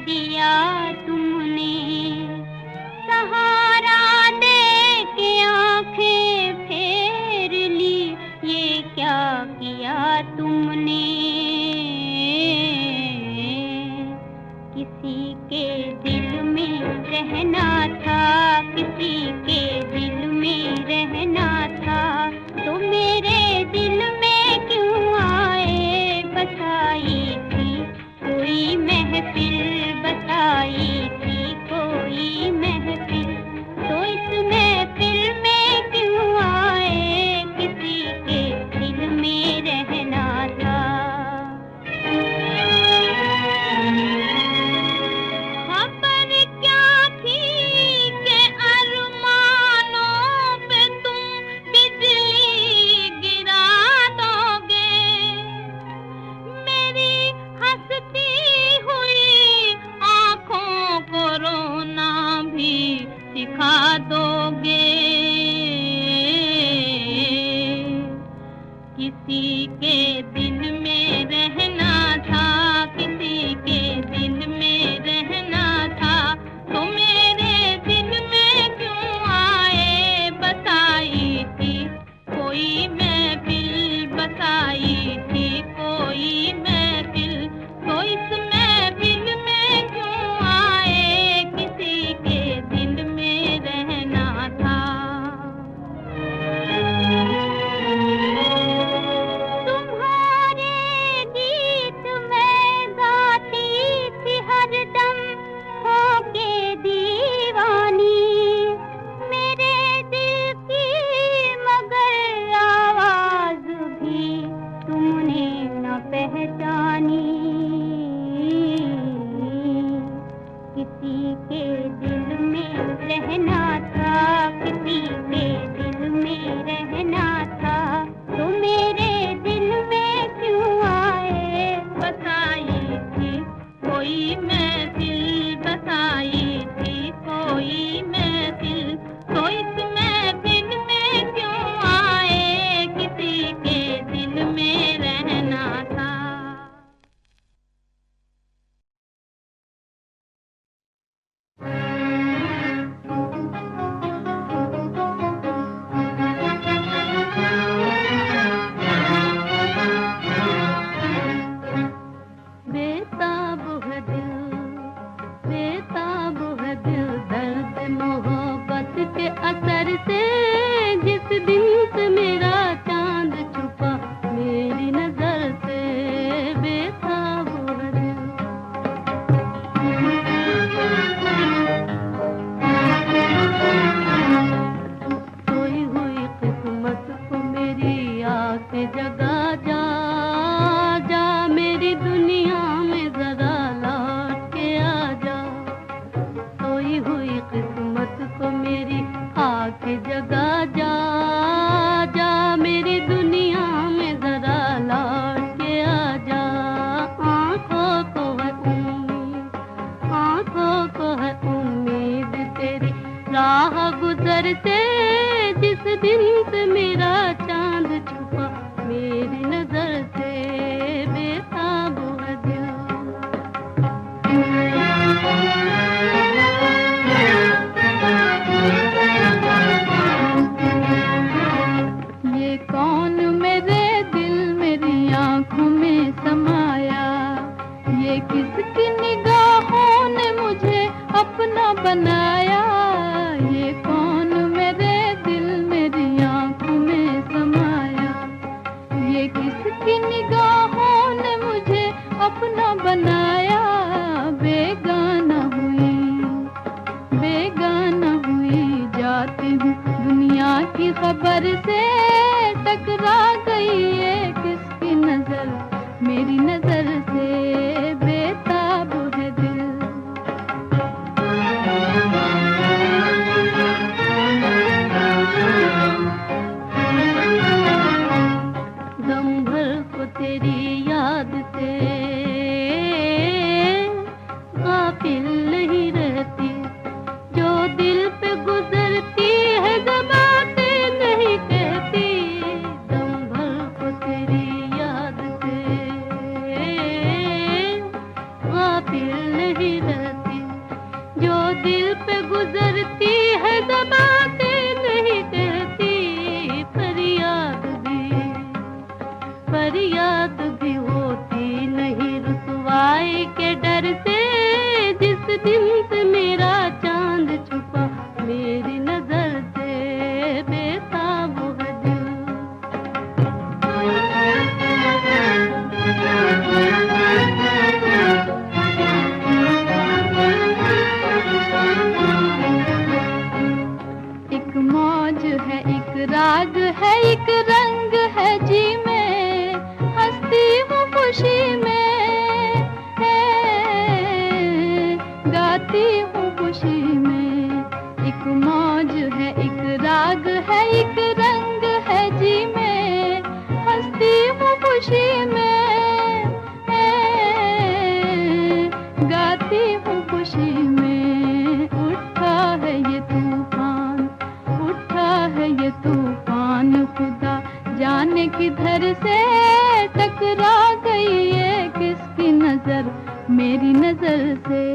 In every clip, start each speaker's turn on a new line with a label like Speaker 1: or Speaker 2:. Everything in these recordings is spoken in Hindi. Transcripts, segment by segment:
Speaker 1: दिया तुमने, सहारा दे के आंखें फेर ली, ये क्या किया तुमने। किसी के दिल में रहना था, किसी के दिल में रहना था, तो मेरे दिल में क्यों आए बसाई थी कोई महफिल, बसाई थी कोई महफिल, तो इस महफिल में क्यों आए किसी के दिल में रहना था। खबर क्या थी कि अरमानों पे तुम बिजली गिरा दोगे, मेरी हंसती हुई आंखों को रोना भी सिखा दोगे। किसी के दिल में रहना था, किसी के दिल में रहना था, तो मेरे दिल में क्यों आए बसाई थी कोई महफिल, बसाई थी कोई महफिल, तो इस महफिल में क्यों आए किसी के दिल में रहना था। तुम्हारे गीत मैं गाती थी हरदम होके दीवानी, मेरे दिल की मगर आवाज भी तुमने न पहचानी। किसी के दिल में रहना था, किसी के दिल में रहना था, तो मेरे दिल में क्यों आए बसाई थी कोई महफिल, बसाई थी कोई महफिल, तो इस महफिल में क्यों आए किसी के दिल में रहना था। बेताब है दिल, बेताब है दिल दर्द मोहब्बत के असर से, जिस दिन से मेरा चांद छुपा मेरी नजर से, बेताब है दिल। सोई हुई किस्मत को मेरी आके जगा जा, जा मेरी दुनिया में जरा लौट के आ जा। सोई हुई किस्मत को मेरी आके जगा जा, जा मेरी दुनिया में जरा लौट के आ जा। आंखों को है उम्मीद, आंखों को है उम्मीद तेरी राह गुजर से, जिस दिन से मेरा चांद छुपा मेरी नजर से, बेताब है दिल। ये कौन मेरे दिल मेरी आंखों में समाया, ये किसकी निगाहों ने मुझे अपना बनाया। ये कौन मेरे दिल मेरी आंखों में समाया, ये किसकी निगाहों ने मुझे अपना बनाया। बेगाना हुई, बेगाना हुई जाती हूँ दुनिया की खबर से, टकरा गई है किसकी नजर मेरी नजर से, बेताब है दिल। दम भर को तेरी याद से गाफिल नहीं रहती, जो दिल पे गुजरती है ज़बातें नहीं कहती। दम भर को तेरी याद से गाफिल नहीं रहती। पर याद भी होती नहीं रुसवाई के डर से। जिस दिन से मेरा चांद छुपा मेरी नजर से, बेताब है दिल। एक मौज है, एक राग है, एक रंग है जी में, हंसती हूँ खुशी में, गाती हूँ खुशी में। एक मौज है, एक राग है, एक रंग है जी में, हंसती हूँ खुशी में, गाती हूँ खुशी में। उठा है ये तूफान, उठा है ये तूफान, खुदा जाने किधर से टकरा गई ये किसकी नजर मेरी नजर से।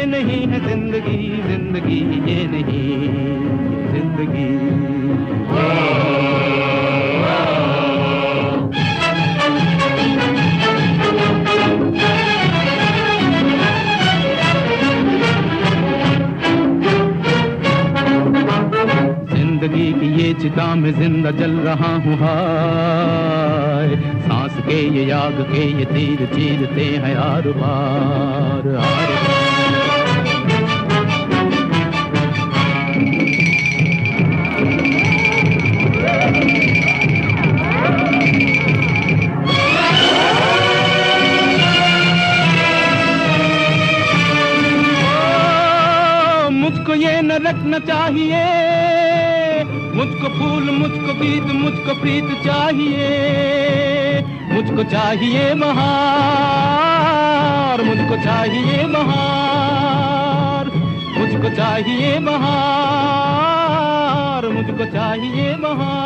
Speaker 2: ये नहीं है जिंदगी, जिंदगी ये नहीं, जिंदगी जिंदगी की ये चिता में जिंदा जल रहा हूँ हाय, सांस के ये आग के ये तीर चीरते हैं हर बार, हर बार। मुझको ये न रखना चाहिए, मुझको फूल मुझको गीत मुझको प्रीत चाहिए, मुझको चाहिए बहार, मुझको चाहिए बहार, मुझको चाहिए बहार, मुझको चाहिए बहार।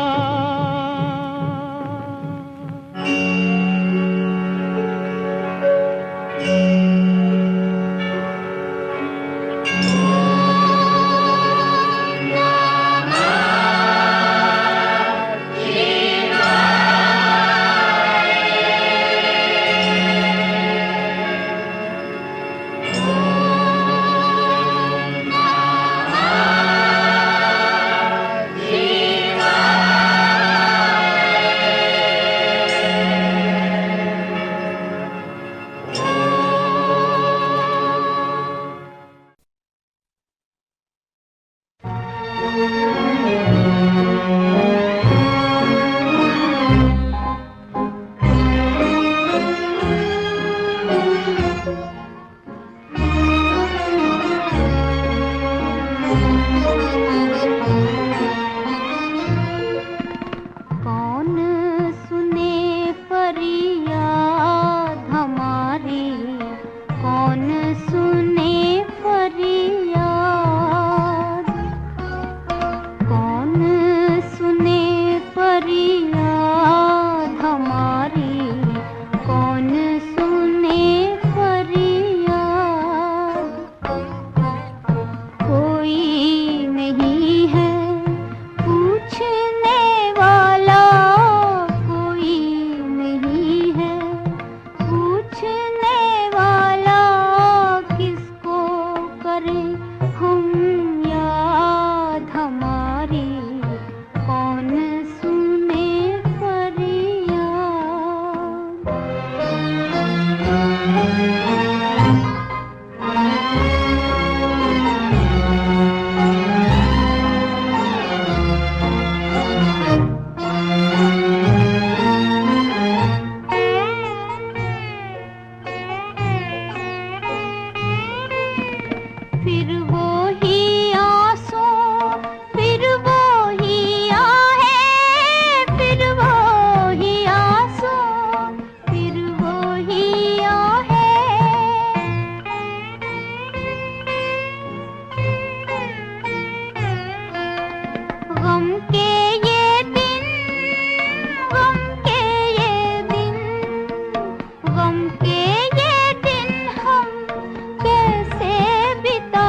Speaker 1: गम के ये दिन हम कैसे बिता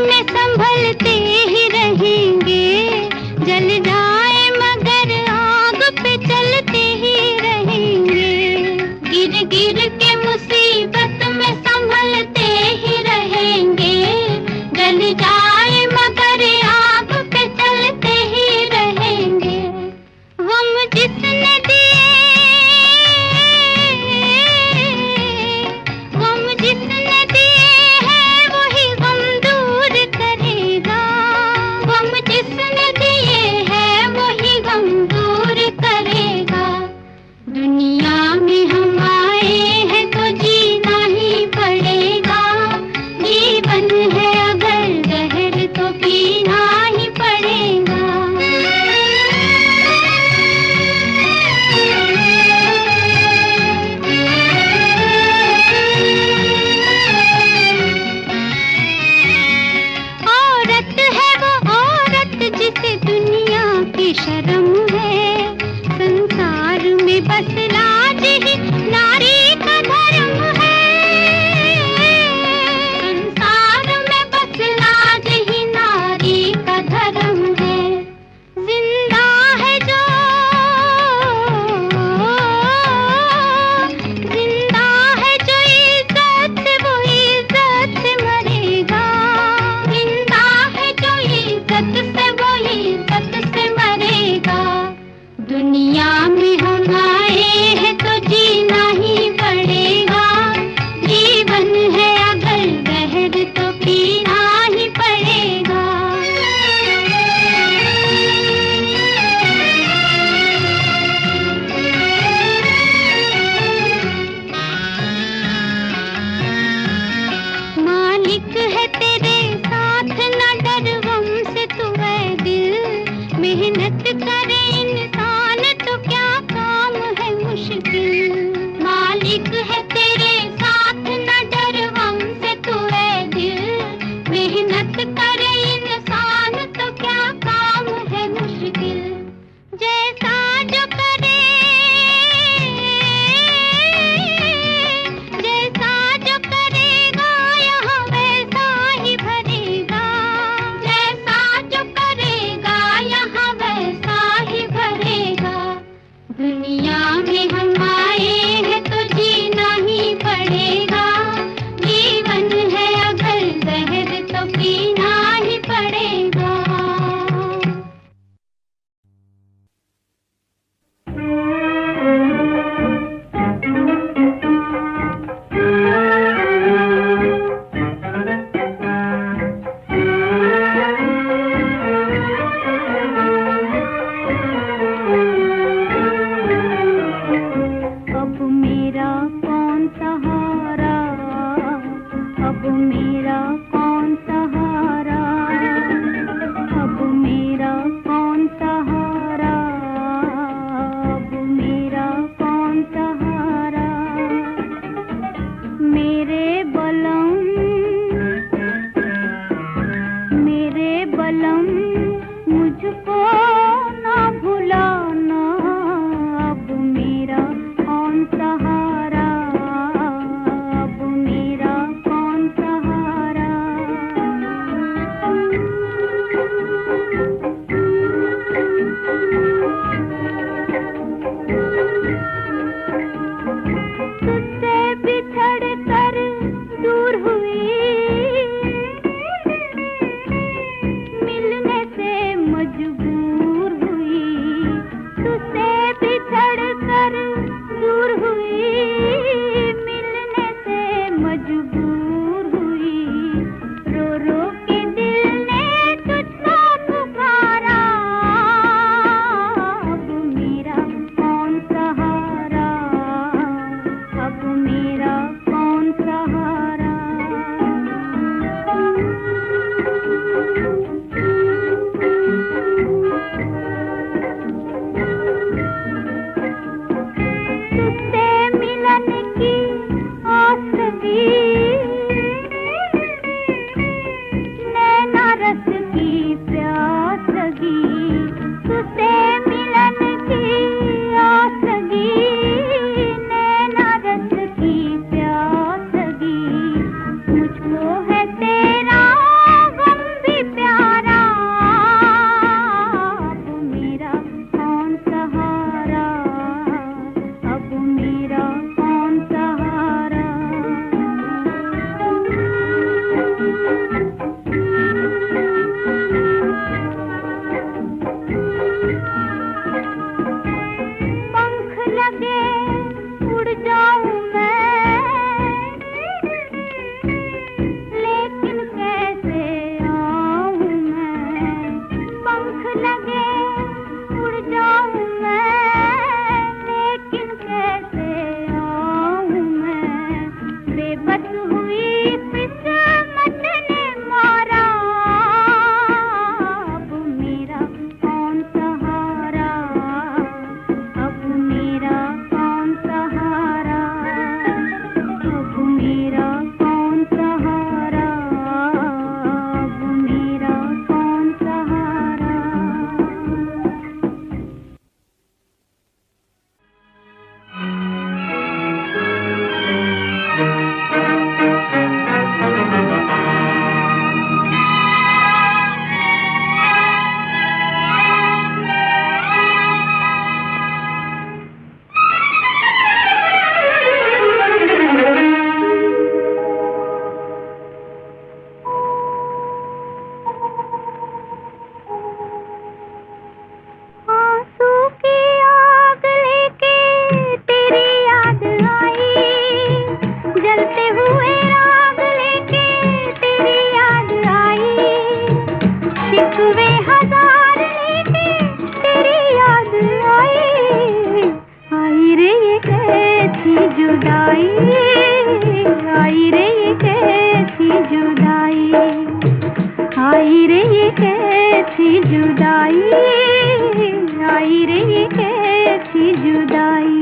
Speaker 1: में संभलते ही रहेंगे, जल जाए मगर आग पे चलते ही रहेंगे। गिर गिर के मुसीबत में संभलते ही रहेंगे, जल जाए मगर आग पे चलते ही रहेंगे। गम जिसने दिए, गम जिसने दिए हैं वही गम दूर करेगा, गम जिसने दिए हैं वही गम दूर करेगा। दुनिया में हम आए हैं तो जीना ही पड़ेगा, जीवन है अगर जहर तो पीना ही पड़ेगा। औरत है वो औरत जिसे दुनिया की शर्म है, संसार में बस लाज ही नारी का धर्म है, संसार में बस लाज ही नारी का धर्म है। जिंदा है जो, जिंदा है जो इज्जत से वो इज्जत से मरेगा, जिंदा है जो इज्जत से वो इज्जत से मरेगा। दुनिया में हम आए हैं तो जीना ही पड़ेगा, जीवन है अगर जहर तो पीना ही पड़ेगा। मालिक है तेरे साथ न डर गम से तू है दिल, मेहनत करे इंसान तो क्या काम है मुश्किल। मालिक है तेरे साथ न डर गम से तू है दिल, मेहनत करे इंसान तो क्या काम है मुश्किल। जैसा जो करे, जैसा जो करेगा यहाँ वैसा ही भरेगा, जैसा जो करेगा यहाँ वैसा ही भरेगा। दुनिया में हम आए हैं तो जीना ही पड़ेगा, जीवन है अगर जहर तो पीना ही पड़ेगा। अब मेरा कौन सहारा, अब मेरा कौन सहारा, अब मेरा कौन सहारा, अब मेरा कौन सहारा। मेरे बलम, मेरे बलम मुझको ना भुलाना, अब मेरा कौन सहारा, अब मेरा कौन सहारा। कैसी जुदाई, आई रे ये कैसी जुदाई, आई रे ये कैसी जुदाई, आई रे ये कैसी जुदाई।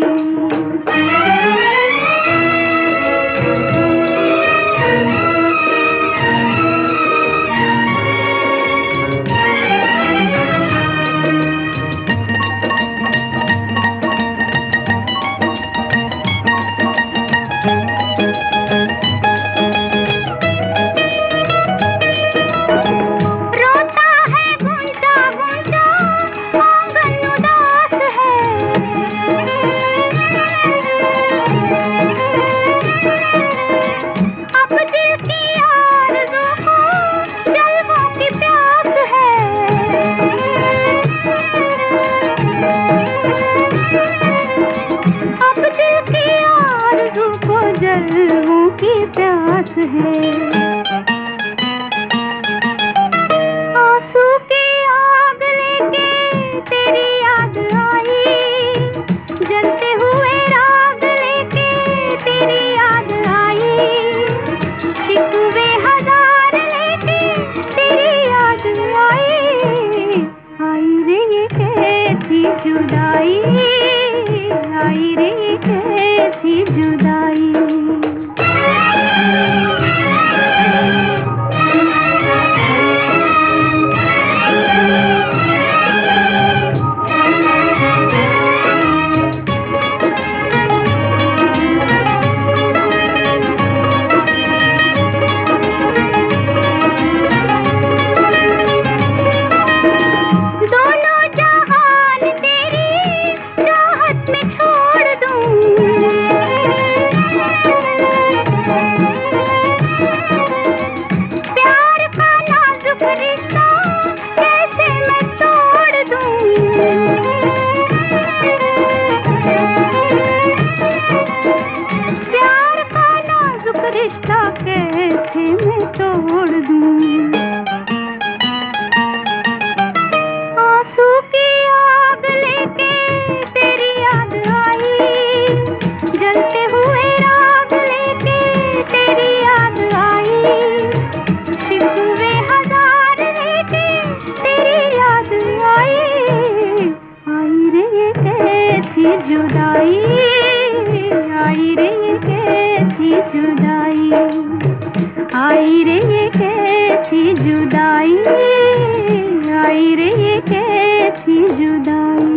Speaker 1: जलवों की प्यास है, आंसू की आग लेके तेरी याद आई, जलते हुए राग लेके तेरी याद आई, शिकवे हजार लेके तेरी याद आई, आई रे ये कैसी जुदाई, आई रे ये कैसी जुदाई। जुदाई, आई रे ये कैसी जुदाई, आई रे ये कैसी जुदाई, आई रे ये कैसी जुदाई।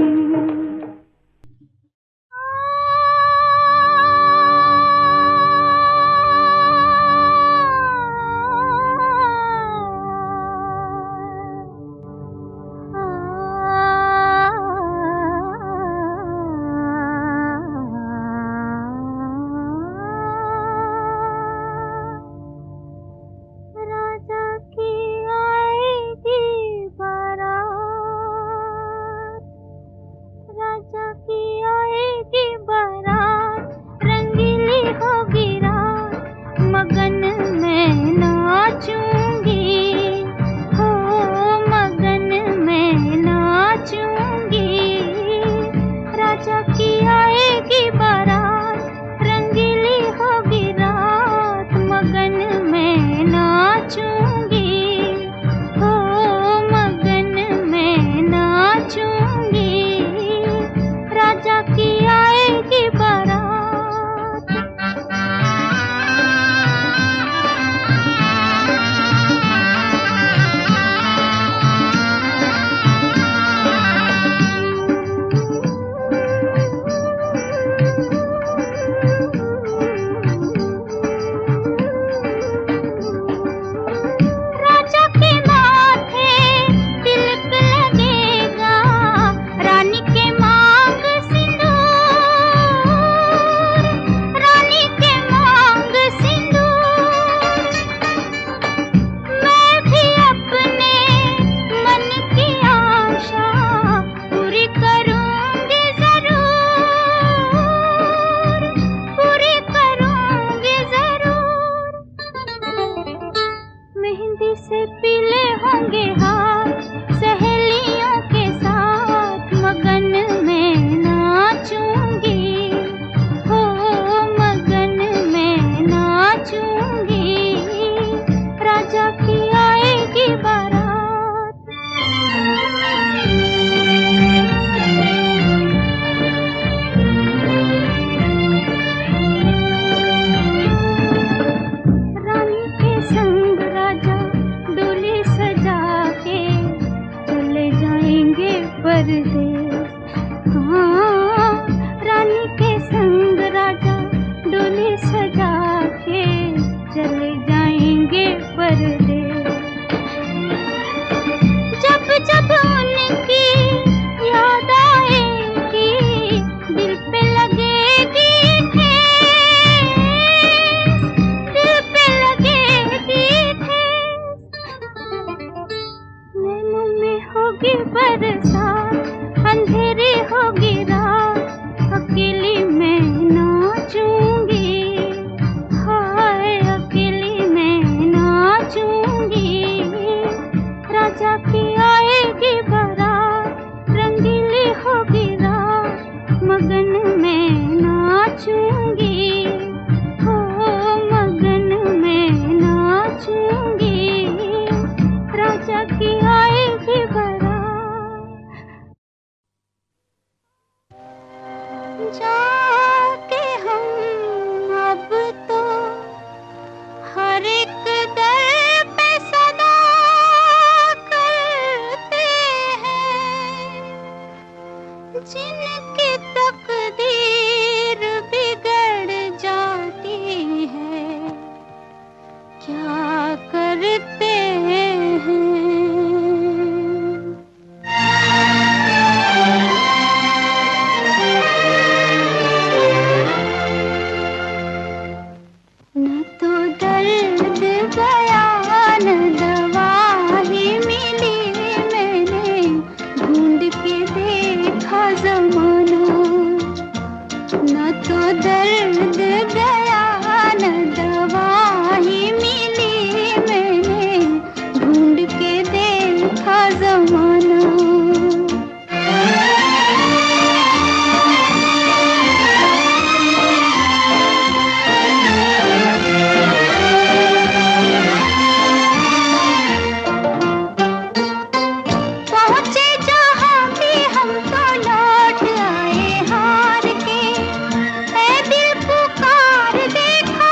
Speaker 1: के संग राजा डोली सजा के चले जाएंगे परदेस। जब जब उनकी याद आएगी दिल पे लगेगी ठेस, दिल पे लगेगी ठेस। नैनों में होगी बरसात, अंधेरी होगी रात, अकेली मैं नाचूंगी, हाय अकेली मैं नाचूंगी। राजा की आएगी बारात, रंगीली होगी रात, मगन में नाचूंगी, हो मगन में नाचूंगी। राजा की आएगी बारात। जाके हम अब तो हर एक दर पे सदा करते हैं, जिनकी तकदीर बिगड़ जाती है, क्या करते हैं। न तो दर्द गया न दवा ही मिली, मैंने ढूंढ के देखा ज़माना। न तो दर्द गया न दवा ही मिली, मैंने ढूंढ के देखा ज़माना। पहुंचे जहां भी हम तो लौट आए हार के, ऐ दिल पुकार देखा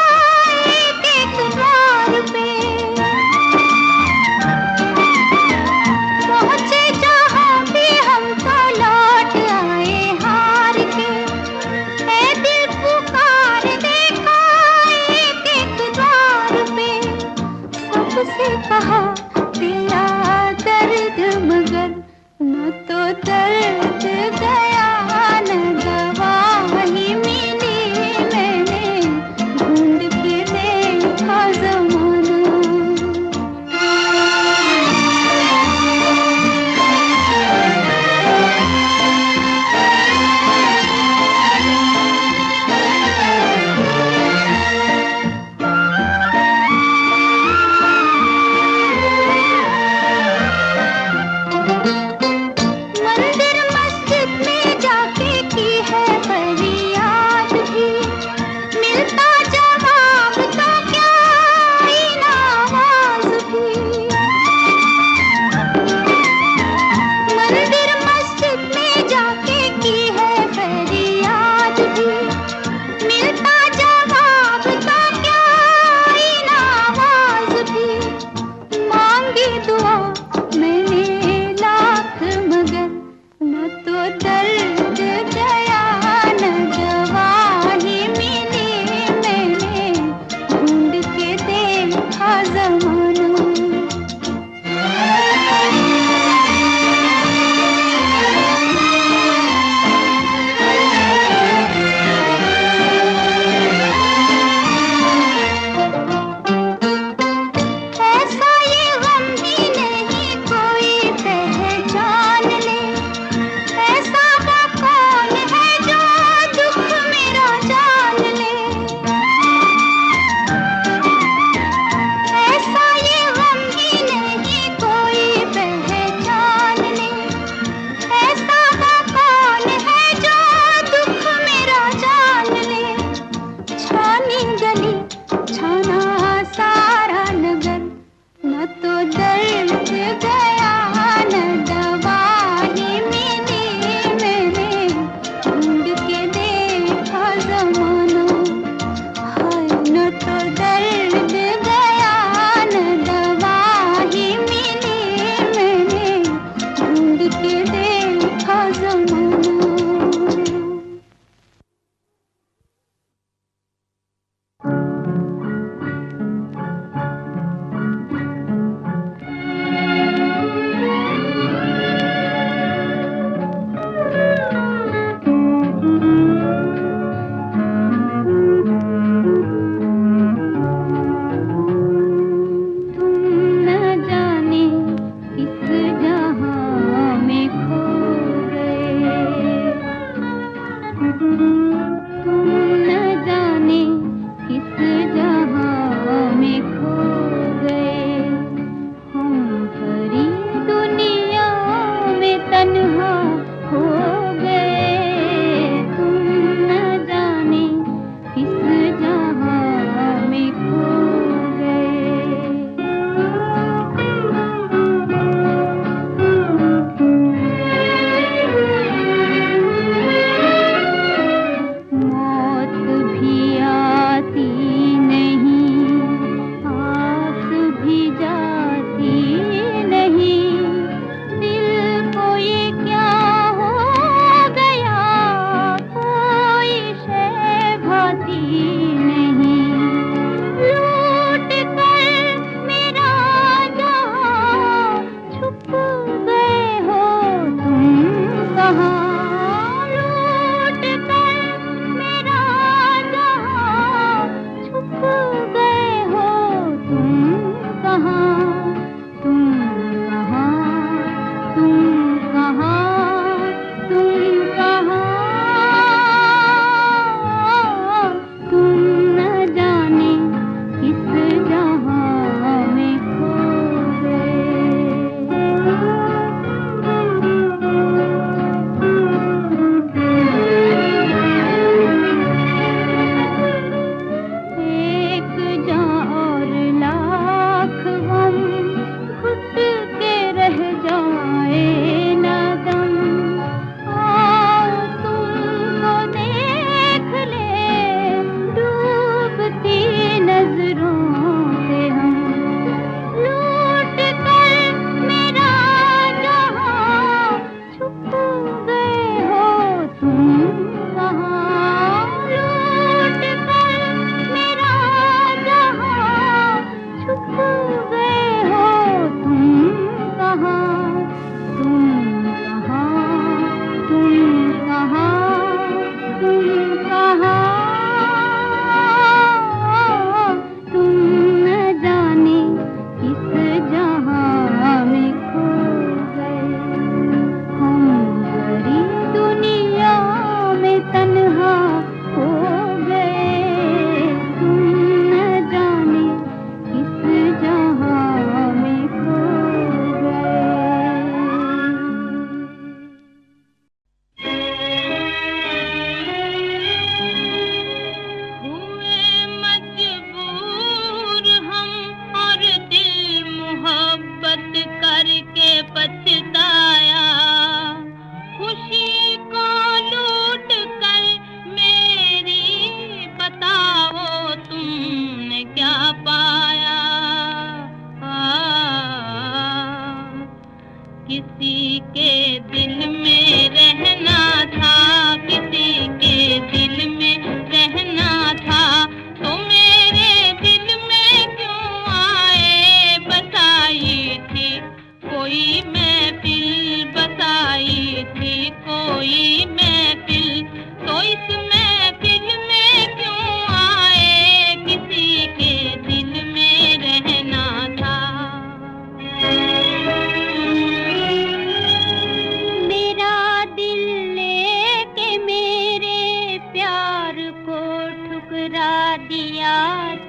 Speaker 1: को ठुकरा दिया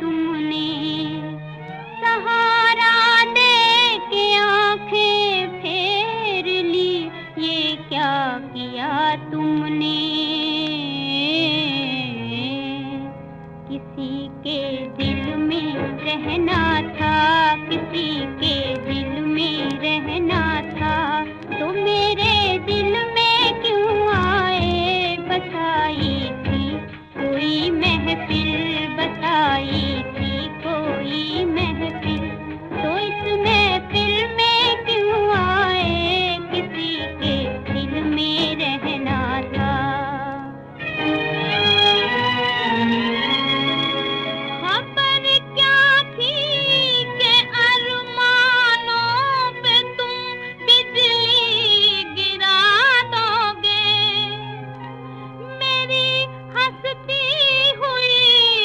Speaker 1: तुमने, सहारा दे के आंखें फेर ली, ये क्या किया तुमने। किसी के दिल में रहना था, किसी के दिल में रहना था, तो मेरे दिल में क्यों आए बसाई थी कोई महफिल, बसाई थी कोई महफिल, तो इस महफिल में क्यों आए किसी के दिल में रहना था। खबर क्या थी कि अरमानों पे तुम बिजली गिरा दोगे, मेरी हंसती हुई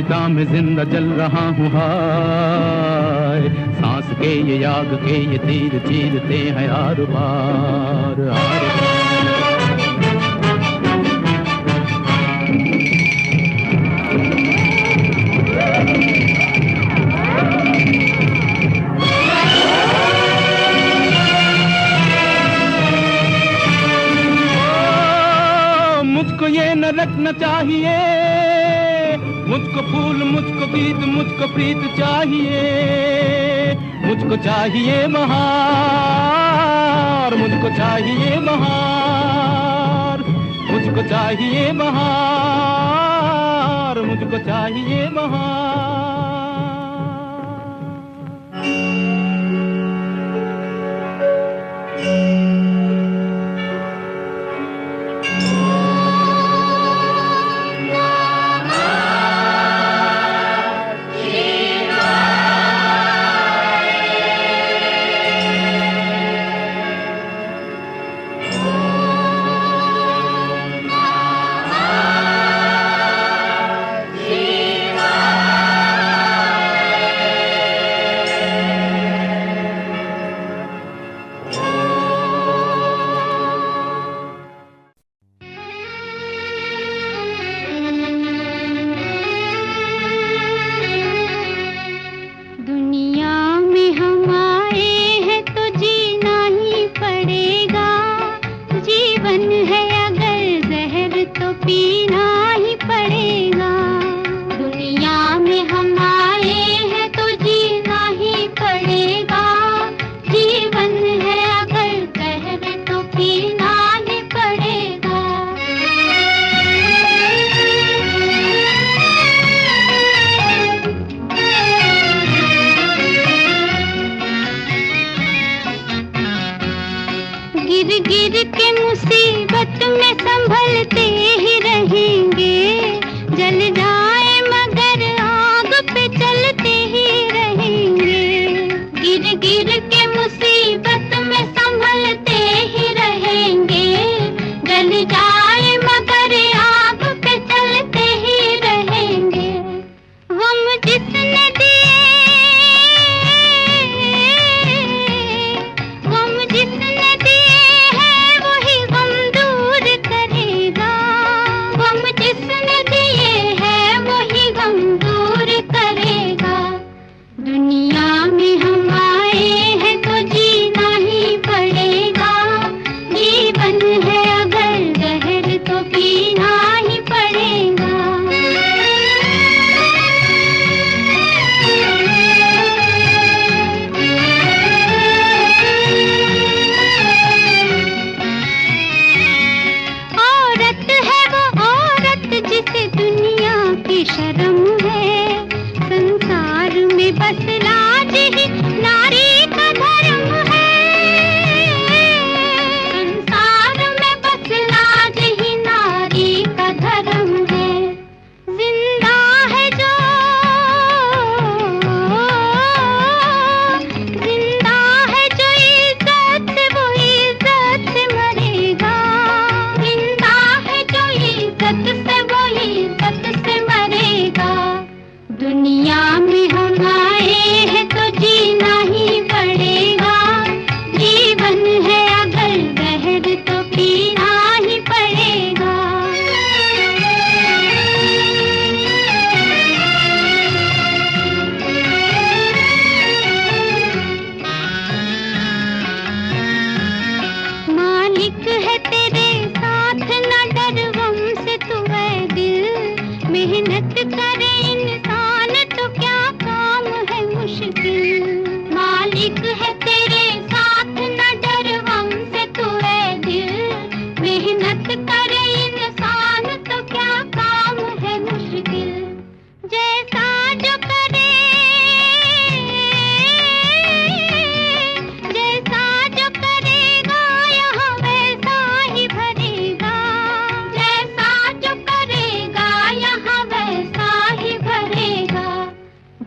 Speaker 2: चिता में जिंदा जल रहा हूँ हाय, सांस के ये याग के ये तीर चीरते हैं हर बार हर बार। मुझको ये न रखना चाहिए, मुझको फूल मुझको गीत मुझको प्रीत चाहिए, मुझको चाहिए बहार, मुझको चाहिए बहार, मुझको चाहिए बहार, मुझको चाहिए बहार।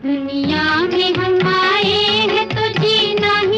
Speaker 1: दुनिया में हम आए हैं तो जीना ही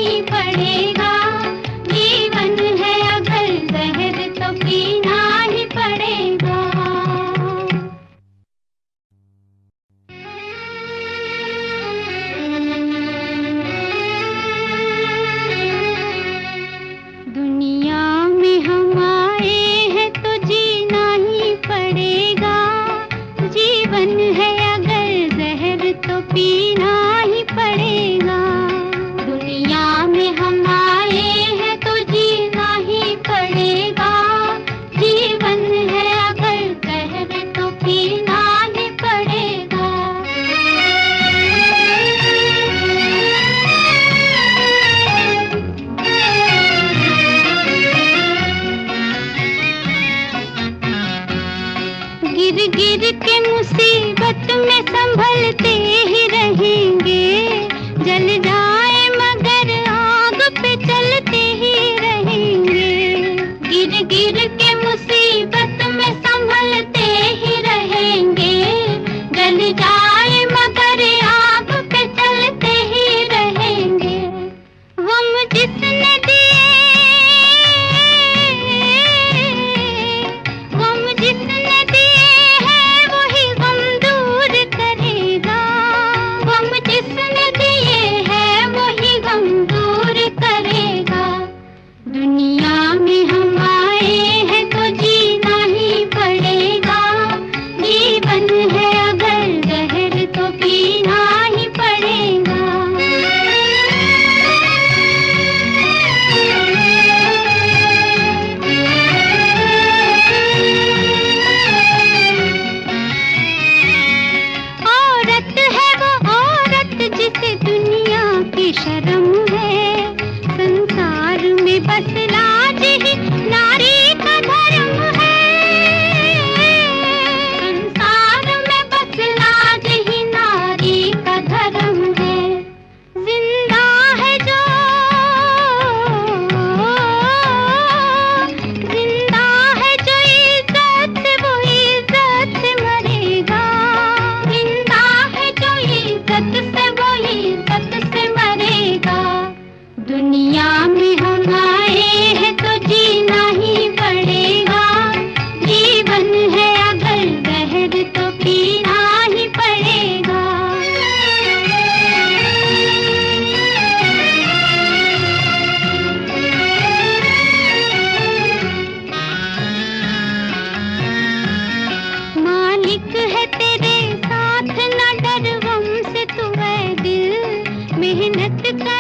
Speaker 1: लौट कर